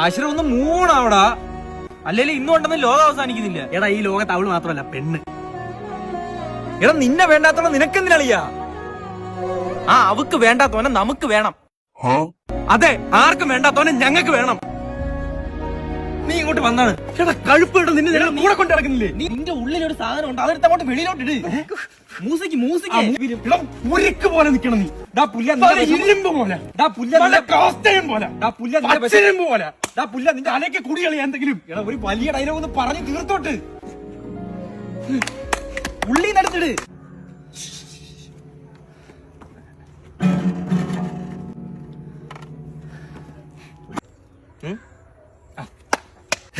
അശ്ര ഒന്ന് മൂണാവടാ, അല്ലേലും ഇന്നുകൊണ്ടൊന്നും ലോകം അവസാനിക്കുന്നില്ല. എടാ ഈ ലോകത്ത് അവള് മാത്രമല്ല പെണ്ണ്. എടാ നിന്നെ വേണ്ടാത്തോളം നിനക്കെന്തിനളിയാ? ആ അവക്ക് വേണ്ടാത്തോനെ നമുക്ക് വേണം. അതെ, ആർക്കും വേണ്ടാത്തോനെ ഞങ്ങൾക്ക് വേണം. നീ ഇങ്ങോട്ട് വന്നാണ്. എടാ കഴുപ്പ് നിന്നെ കൂടെ കൊണ്ട് നടക്കുന്നില്ലേ? നിന്റെ ഉള്ളിലൊരു സാധനം ഉണ്ട്, അതെടുത്ത് അങ്ങോട്ട് വെളിയിലോട്ട് ഇട്. മൂസിക്ക് ഉരുക്ക് പോലെ നിക്കണം നീ. ഇരുമ്പ് പോലെ, കാസ്റ്റയം പോലെ, പോലെ നിന്റെ അലയ്ക്ക് കുടികളി എന്തെങ്കിലും. എടാ ഒരു വലിയ ഡയലോഗ് ഒന്ന് പറഞ്ഞു തീർത്തോട്ട്. ഉള്ളി നടത്തിട്.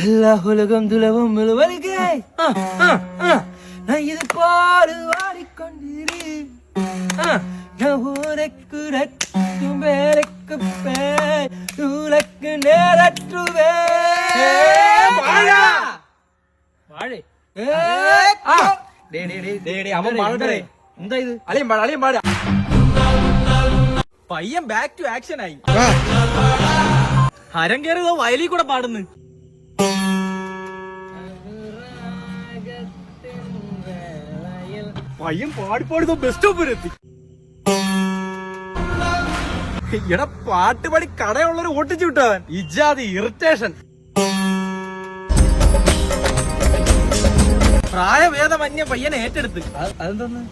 எல்லா உலகம் துலவும் முழுவதுகே நான் இது பாடு வாடிக்கொண்டிரு நான் ஊருக்கு ரக்கும் பேருக்கு உனக்கு நேரற்றுவே വാഴേ അവൻ പാടേ. എന്താ ഇത്? അളിയൻ പാട. പയ്യൻ ബാക്ക് ടു ആക്ഷൻ ആയി. ഹരം കയറിയതോ വയലിൽ കൂടെ പാടുന്നു. പയ്യൻ പാടിപ്പാടിതോ ബസ് സ്റ്റോപ്പ് വരെ എത്തി. എടാ പാട്ട് പാടി കടയുള്ളൊരു ഓട്ടിച്ചു വിട്ടവൻ. ഇജാതി ഇറിറ്റേഷൻ. പ്രായഭേദമന്യ പയ്യനെ ഏറ്റെടുത്ത്. അതെന്തോന്ന്?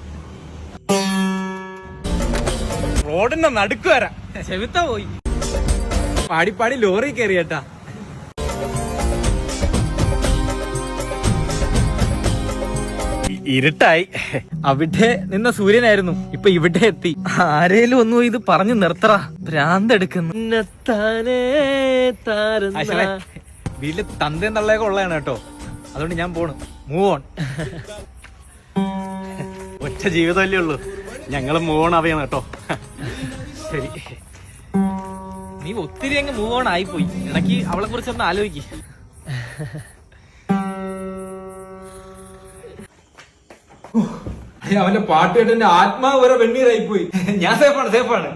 റോഡിന്റെ നടുക്ക് വരാം. ചെവിത്ത പോയി. പാടിപ്പാടി ലോറി കയറിയേട്ടാ. ഇരുട്ടായി. അവിടെ നിന്ന സൂര്യനായിരുന്നു, ഇപ്പൊ ഇവിടെ എത്തി. ആരേലും ഒന്നും ഇത് പറഞ്ഞു നിർത്തറ, ഭ്രാന്തെടുക്കുന്നു. വീട്ടില് തന്തയും തള്ളയൊക്കെ ഉള്ളതാണ് കേട്ടോ, അതുകൊണ്ട് ഞാൻ പോണു. Move on. ഒറ്റ ജീവിതമല്ലേ ഉള്ളൂ, ഞങ്ങള് മൂവ് ഓൺ അവയാണ് കേട്ടോ. ശരി, നീ ഒത്തിരി അങ്ങ് മൂവ് ഓൺ ആയിപ്പോയി. ഇടയ്ക്ക് അവളെ കുറിച്ചൊന്ന് ആലോചിക്ക്. അവന്റെ പാട്ട് കേട്ട് എന്റെ ആത്മാവ് വരെ വെണ്ണീറായി പോയി. ഞാൻ സേഫാണ്.